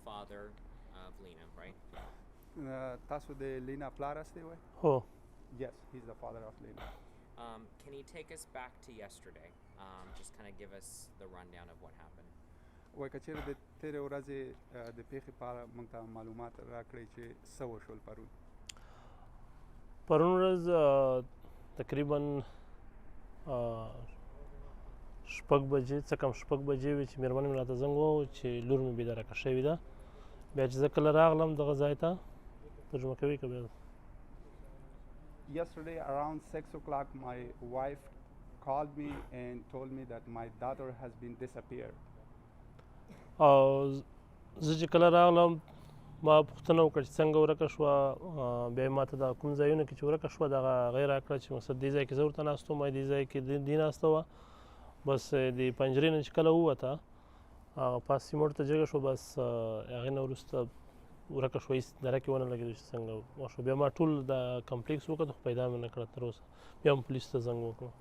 father of Lina, right? تاسو د لینا پلار یاستئ وای؟ هو Yes, he's the father of Lina. Can you take us back to yesterday? Just kind of give us the rundown of what happened. وای که چیرې د تېرې ورځې د پیښې په اړه موږ ته معلومات راکړئ چې څه وشول پرون. پرون ورځ تقریبا شپږ بجې څه کم شپږ بجې وې چې مېرمنې مې راته زنګ ووهو چې لور مې بېدرکه شوې ده. بیا چې زه کله راغلم دغه ځای ته ترجمه کوي که بیا Yesterday around 6 o'clock my wife called me and told me that my daughter has been disappeared. او زه چې کله راغلم ما پوښتنه وکړه چې څنګه ورکه شوه. بیا یې ما ته دغه کوم ځایونه کې چې ورکه شوه دغه هغه یې راکړه چې مقصد دې ځای کې زه ورته ناست وم، دې ځای کې دې ناسته وه. بس د پنجرې نه چې کله ووته هغه پاس سیموټ ته جګه شوه. بس هغې نه وروسته ورکه شوه، هېڅ دره کې ونه لګېدو چې څنګه وشوه. بیا ما ټول د کمپلیکس وکتو خو پیدا مې نه کړه تر اوسه. بیا هم پولیسو ته زنګ وکړو.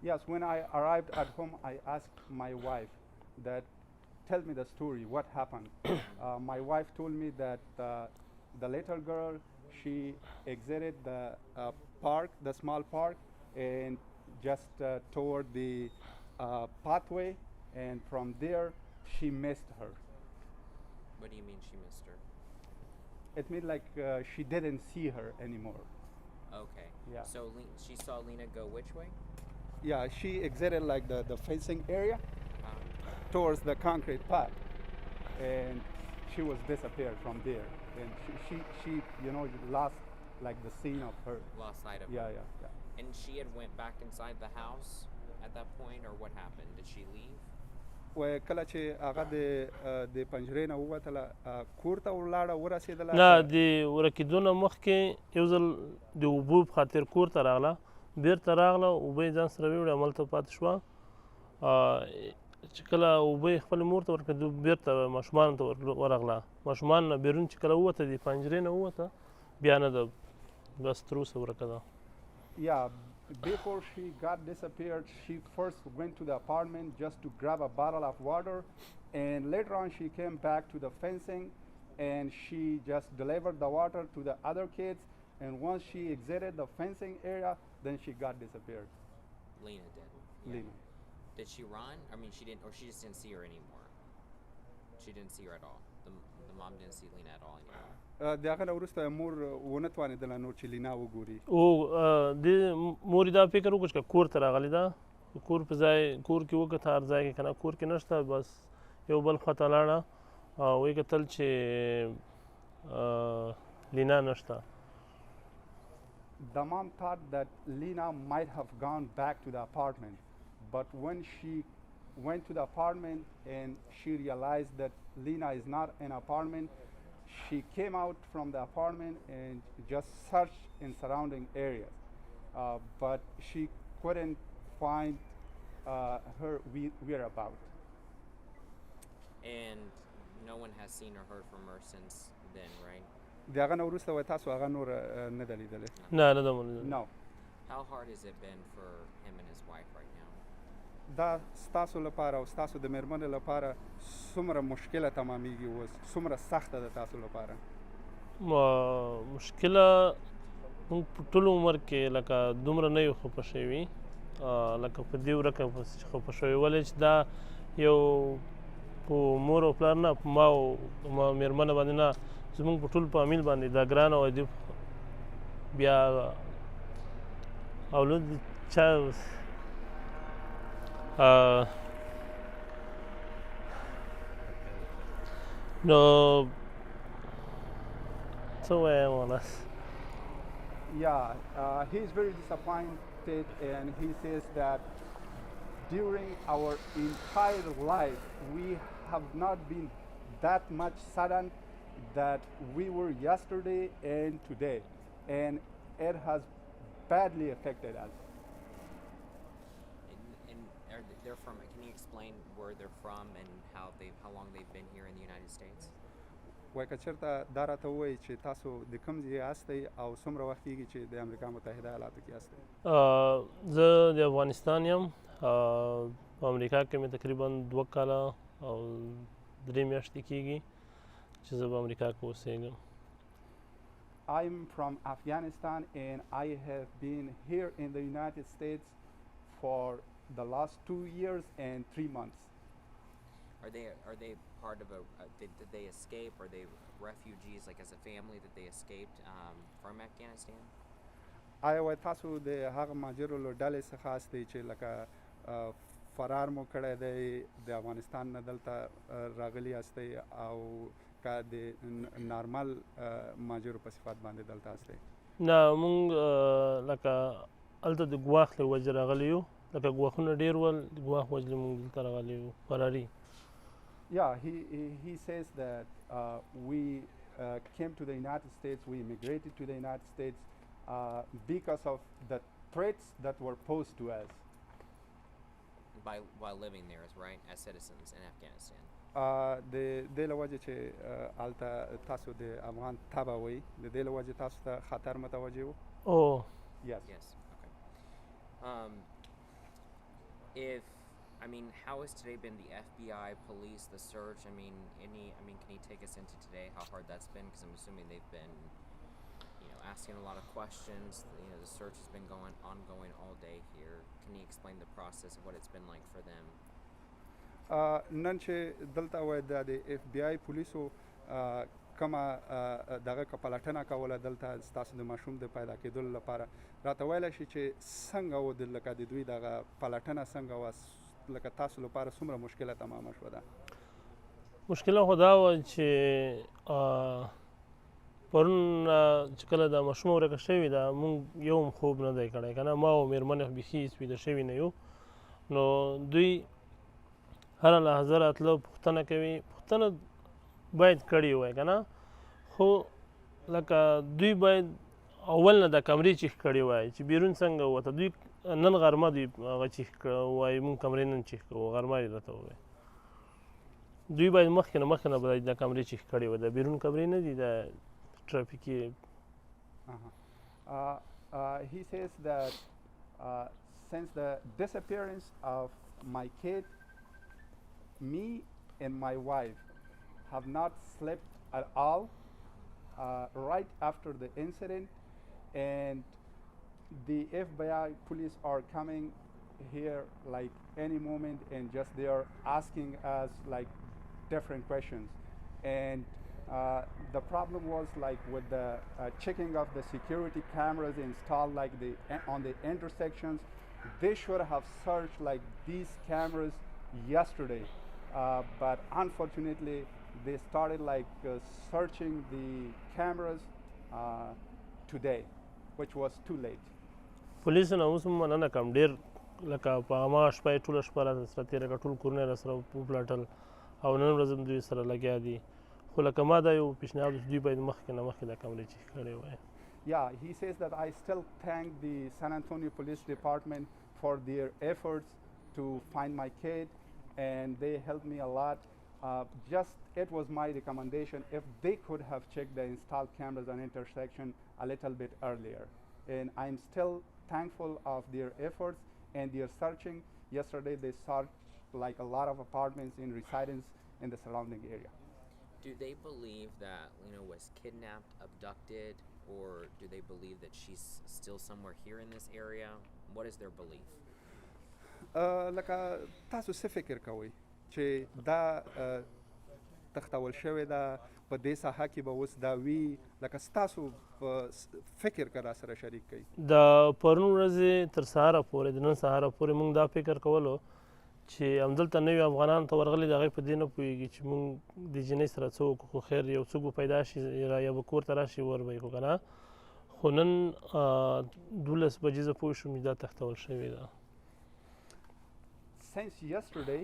Yes, when I arrived at home, I asked my wife that, tell me the story, what happened? My wife told me that the little girl, she exited the park, the small park, and just toward the pathway, and from there, she missed her. What do you mean she missed her? It means like she didn't see her anymore. Okay. Yeah. So she saw Lina go which way? Yeah, she exited like the fencing area towards the concrete path, and she was disappeared from there. And she lost like the scene of her. Lost sight of Yeah, her. yeah. And she had went back inside the house at that point, or what happened? Did she leave? و کله چې هغه د پنجرې نه ووتله کور ته ولاړه ورسېدله؟ نه، د ورکېدو نه مخکې یو ځل د اوبو په خاطر کور ته راغله، بېرته راغله، اوبه یې ځان سره ویوړې، همالته پاتې شوه. چې کله اوبه یې خپلې مور ته ورکړې بېرته ماشومانو ته ورغله. ماشومان نه بیرون چې کله ووته د پنجرې نه ووته بیا نه ده، بس تر اوسه ورکه ده. Yeah, before she got disappeared, she first went to the apartment just to grab a bottle of water, and later on she came back to the fencing and she just delivered the water to the other kids, and once she exited the fencing area, then she got disappeared. Lina did. Lina. Did she run? I mean, she didn't, or she just didn't see her anymore? She didn't see her at all? The mom didn't see Lina at all anymore? د هغه نه وروسته مور ونه توانېدله نور چې لینا وګوري. او د مور دا فکر وکړ چې کور ته راغلې ده، کور په ځای کور کې وکته هر ځای کې که نه کور کې نشته، بس یو بل خواته لاړه او ویې کتل چې لینا نشته. The mom thought that Lina might have gone back to the apartment, but when she went to the apartment and she realized that Lina is not in an apartment, she came out from the apartment and just searched in surrounding areas, but she couldn't find her whereabouts. And no one has seen or heard from her since then, right? د هغه نه وروسته وایي تاسو هغه نور نه ده لیدلی؟ نه نه ده مونږ. No. How hard has it been for him and his wife right now? دا ستاسو لپاره او ستاسو د مېرمنې لپاره څومره مشکله تمامیږي اوس، څومره سخته ده تاسو لپاره؟ مشکله موږ په ټول عمر کې لکه دومره نه یو خفه شوي لکه په دې ورکه پسې چې خفه شوي، ولې چې دا یو په مور او پلار نه، په ما او مېرمنه باندې نه، زموږ په ټول فامیل باندې دا ګرانه وه. بیا اولاد چا نو څه وایم ونس. Yeah, he's very disappointed, and he says that during our entire life we have not been that much saddened that we were yesterday and today, and it has badly affected us. And they're from, can you explain where they're from and how long they've been here in the United States? وایي که چېرته دا راته ووایي چې تاسو د کوم ځای یاستئ او څومره وخت کېږي چې د امریکا متحده ایالاتو کې یاستئ؟ زه د افغانستان یم، په امریکا کې مې تقریبا 2 کاله او 3 میاشتې کېږي. چې زه په امریکا کې اوسېږم. I'm from Afghanistan and I have been here in the United States for the last 2 years and 3 months. Are they part of did they escape? Are they refugees, like as a family that they escaped from Afghanistan? آیا تاسو د هغه مهاجرو له ډلې څخه یاستئ چې لکه فرار مو کړی دی د افغانستان نه دلته راغلي یاستئ او که د نارمل مهاجرو په صفت باندې دلته یاستئ؟ نه موږ لکه هلته د ګواښ له وجې راغلي یو، لکه ګواښونه ډېر ول، د ګواښ وجې موږ دلته راغلي یو فراري. Yeah, he says that we came to the United States, we immigrated to the United States because of the threats that were posed to us. While living there, right, as citizens in Afghanistan. د دې له وجې چې هلته تاسو د افغان تبه وئ، د دې له وجې تاسو ته خطر متوجه وو؟ Oh. Yes. Okay. How has today been? The FBI, police, the search. Can you take us into today? How hard that's been? Because I'm assuming they've been, asking a lot of questions. The search has been ongoing all day here. Can you explain the process of what it's been like for them? نن چې دلته وای د FBI پولیسو کومه دغه پلټنه کوله دلته ستاسو د ماشوم د پیدا کېدلو لپاره، راته ویلی شي چې څنګه و لکه د دوی دغه پلټنه څنګه وه، لکه تاسو لپاره څومره مشکله تمامه شوه ده؟ مشکله خو دا وه چې پرون چې کله دا ماشومه ورکه شوې ده مونږ یو هم خوب نه دی کړی که نه، ما او مېرمن بیخي هېڅ ویده شوي نه یو. نو دوی هره لحظه راتله پوښتنه کوي، پوښتنه باید کړې وای که نه، خو لکه دوی باید اول نه د کمرې چیخ کړې وای چې بیرون څنګه ووته. دوی نن غرمه دوی هغه چیخ وایي مونږ کمرې نن چیخ کوو، غرمه یې راته ووایي. دوی باید مخکې نه به د کمرې چیخ کړې وای، د بیرون کمرې نه دي، د ټرافیکي. He says that since the disappearance of my kid, me and my wife have not slept at all right after the incident, and the FBI police are coming here like any moment and just they are asking us like different questions. And the problem was like with the checking of the security cameras installed like on the intersections. They should have searched like these cameras yesterday, but unfortunately they started like searching the cameras today, which was too late. پولیسو نه اوس هم مننه کوم، ډېر لکه په هماغه شپه یې ټوله شپه راته سره تېره کړه، ټول کورونه یې راسره وپلټل او نن ورځ هم دوی سره لګیا دي. خو لکه ما دا یو پیشنهاد وشو دوی باید مخکې نه مخکې دا کمرې چیک کړې وای. Yeah, he says that I still thank the San Antonio Police Department for their efforts to find my kid, and they helped me a lot. It was my recommendation if they could have checked the installed cameras on intersection a little bit earlier. And I'm still thankful of their efforts and their searching. Yesterday they searched like a lot of apartments in residence in the surrounding area. Do they believe that Lina was kidnapped, abducted, or do they believe that she's still somewhere here in this area? What is their belief? لکه تاسو څه فکر کوئ چې دا تختول شوې ده په دې ساحه کې به اوس دا وي، لکه ستاسو فکر که را سره شریک کوي؟ د پرون ورځې تر سهاره پورې، د نن سهاره پورې موږ دا فکر کولو چې همدلته نوي افغانانو ته ورغلي د هغوی په دې نه پوهېږي چې موږ د جنۍ سره څه وکړو، خو خیر یو څوک به پیدا شي یا به کور ته راشي ور به یې کړو که نه. خو نن 12 بجې زه پوه شوم چې دا تختول شوې ده. Since yesterday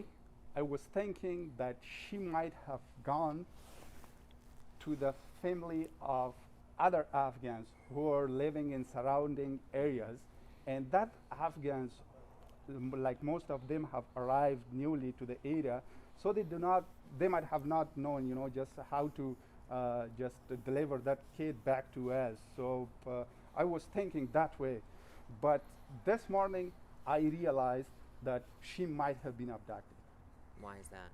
I was thinking that she might have gone to the family of other Afghans who are living in surrounding areas, and that Afghans, like most of them, have arrived newly to the area, so they might have not known, just how to just deliver that kid back to us. So I was thinking that way, but this morning I realized that she might have been abducted. Why is that?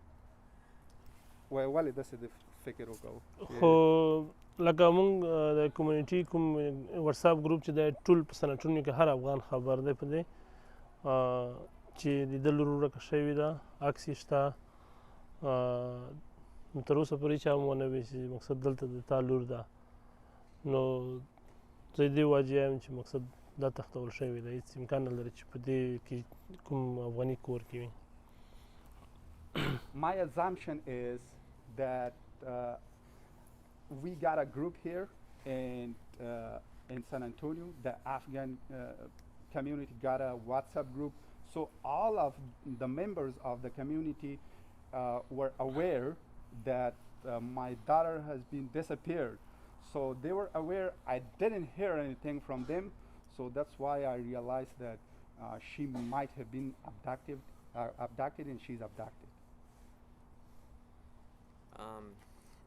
Well, داسې د فکر وکړو خو لکه موږ د کمیونټي کوم واتساپ ګروپ چې دی ټول په سنټونو کې هر افغان خبر دی په دې چې د ده لور ورکه شوې ده عکس یې شته نو تر اوسه پورې چا هم ونه ویل چې مقصد دلته د تا لور ده نو زه دې واجب یم چې مقصد دا تختول شوې ده هېڅ امکان نه لري چې په دې کې کوم افغاني کور کې وي My assumption is that we got a group here in San Antonio. The Afghan community got a WhatsApp group. So all of the members of the community were aware that my daughter has been disappeared. So they were aware. I didn't hear anything from them. So that's why I realized that she might have been abducted and she's abducted.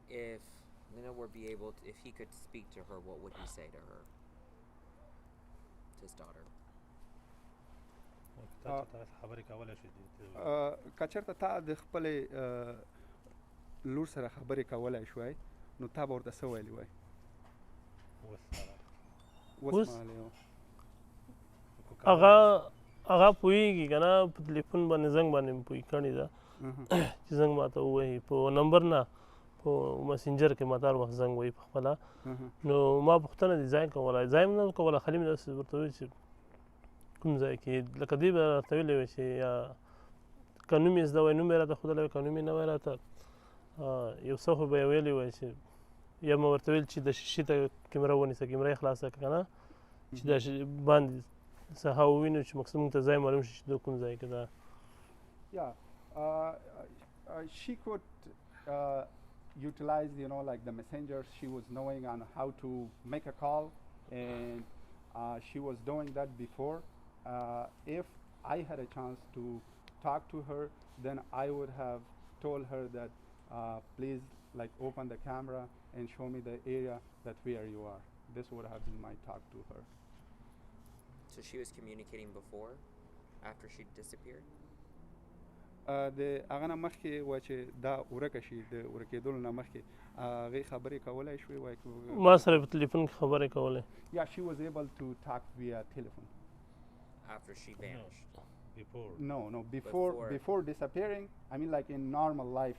If Lina were be able to, if he could speak to her, what would he say to her? To his daughter. کچرته تا د خپلې لور سره خبرې کولی شوای نو تا به ورته څه ویلي وای هغه پوهېږي که نه په تلیفون باندې زنګ باندې مې پوهې کړې ده چې زنګ ماته ووهي په نمبر نه په مسنجر کې ماته هر وخت زنګ وهي په خپله نو ما پوښتنه دې ځای کولی ځای هم نه کوله خالي مې داسې ورته وویل چې کوم ځای کې لکه دوی به راته ویلې وی چې یا که نوم یې زده وای نوم یې راته ښودلی وی که نوم یې نه وای راته یو څه خو به یې ویلي وای چې یا مې ورته ویل چې د شیشې ته کیمره ونیسه کیمره یې خلاصه کړه که نه چې دا باندې څه ووینو چې مقصد موږ ته ځای معلوم شي چې دا کوم ځای کې ده Yeah, she could utilize, like the messenger. She was knowing on how to make a call, and she was doing that before. If I had a chance to talk to her, then I would have told her that please open the camera and show me the area that where you are. This would have been my talk to her. So she was communicating before, after she disappeared? د هغه نه مخکې وای چې دا ورکه شي د ورکېدلو نه مخکې هغې خبرې کولی شوې وای ما سره په تلیفون کې خبرې کولې Yeah, she was able to talk via telephone. After she vanished? Before disappearing. I mean, like in normal life,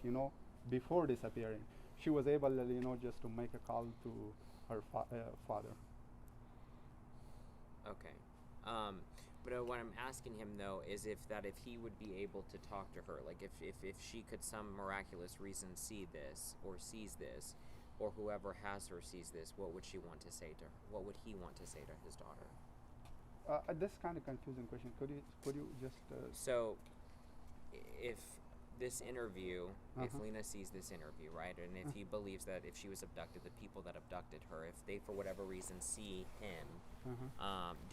before disappearing, she was able, just to make a call to her father. Okay. But what I'm asking him though is if he would be able to talk to her, like if she could some miraculous reason see this or sees this, or whoever has her sees this, what would she want to say to her? What would he want to say to his daughter? This kind of confusing question. Could you just? So, if this interview, if Lina sees this interview, right, and if he believes that if she was abducted, the people that abducted her, if they for whatever reason see him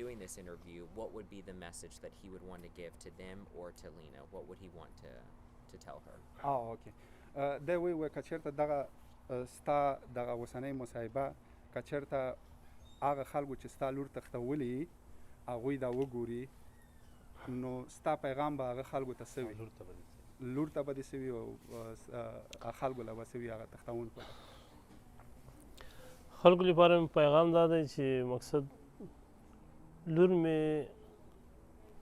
doing this interview, what would be the message that he would want to give to them or to Lina? What would he want to tell her? Oh, okay. دا وی کچرته دغه ستا دغه اوسنۍ مصاحبه کچرته هغه خلکو چې ستا لور تختولي هغوی دا وګوري نو ستا پیغام به هغه خلکو ته څه وي لور ته به دې څه وي او خلکو له به څه وي هغه تختونکو ته خلکو لپاره مې پیغام دا دی چې مقصد لور مې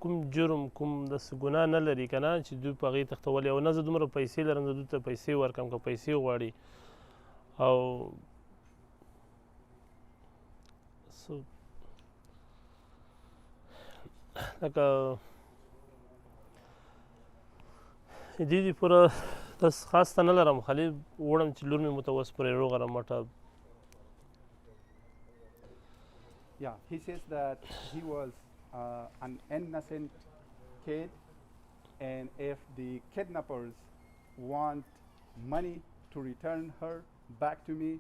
کوم جرم کوم داسې ګناه نه لري که نه چې دوی په هغې تختولي او نه زه دومره پیسې لرم زه دوی ته پیسې ورکړم که پیسې غواړي او لکه دې پوره داسې خاص ته نه لرم خالي وړم چې لور مې متوس پورې روغه رمټه Yeah, he says that he was an innocent kid, and if the kidnappers want money to return her back to me,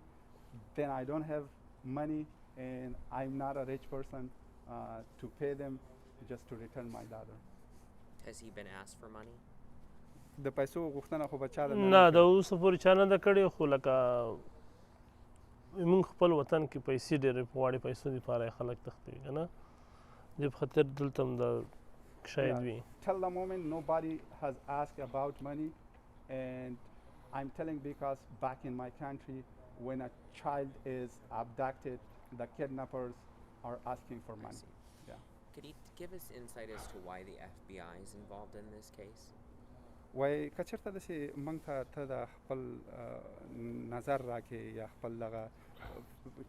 then I don't have money, and I'm not a rich person to pay them just to return my daughter. Has he been asked for money? د پیسو غوښتنه خو به چا نه د اوسه پورې چا نه ده کړې خو لکه موږ خپل وطن کې پیسې ډېرې غواړي پیسو دپاره یې خلک تښتوي که نه دې په خاطر دلته هم دا شاید وي Till the moment nobody has asked about money, and I'm telling because back in my country, when a child is abducted, the kidnappers are asking for I money. see. Yeah. Could you give us insight as to why the FBI is involved in this case? وای کچرته داسې موږ ته د خپل نظر راکې یا خپل دغه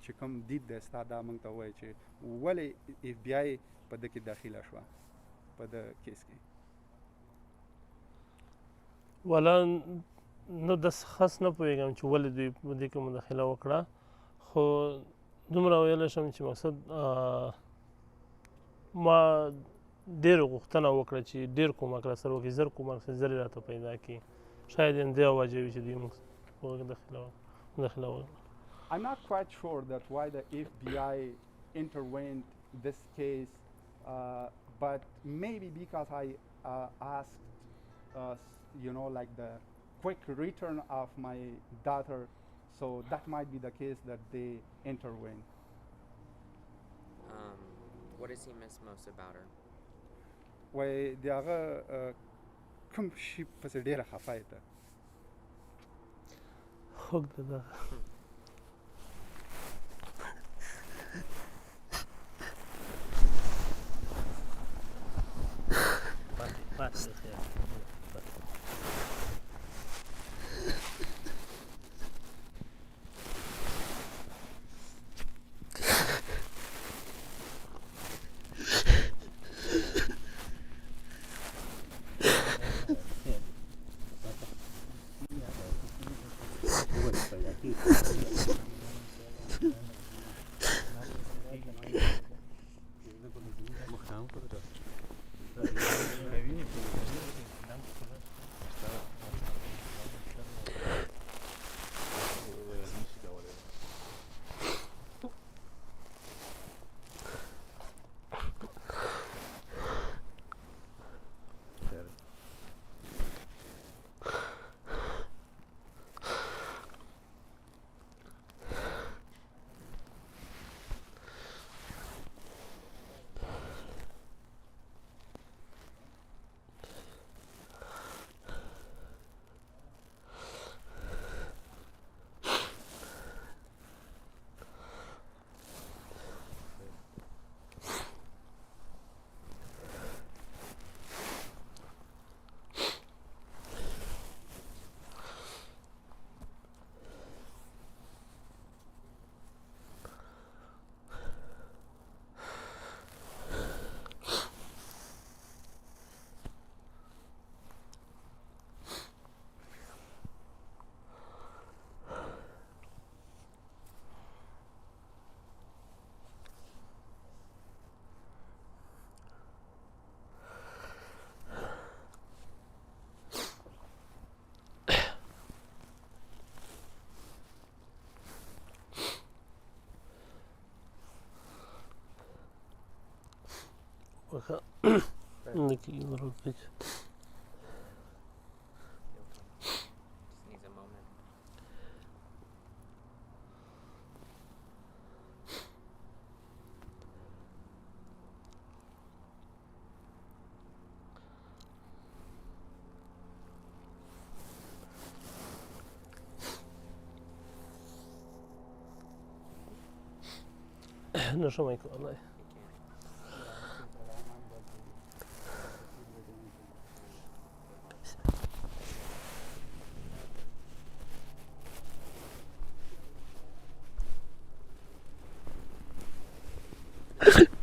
چې کوم دید دی ستا دا موږ ته ووایي چې ولې اف بی آی په ده کې داخله شوه په د کیس کې والا نو داسې خاص نه پوهېږم چې ولې دوی په دې کې مداخله وکړه خو دومره ویلی شم چې مقصد ما ډېر غوښتنه وکړه چې ډېر کومک راسره وکړي زر کومک زر یې راته پیدا کړي شاید همدې وجه وي چې دوی موږ مداخله وکړه I'm not quite sure that why the FBI intervened this case, but maybe because I asked, like the quick return of my daughter, so that might be the case that they intervened. What does he miss most about her? وای د هغه کوم شي پسې ډېره خفه یې ته خوږ ده دغه پاتې خیر وخا نکی ضرورت پیچ Just needs a moment. نشو مایکو والله You can't.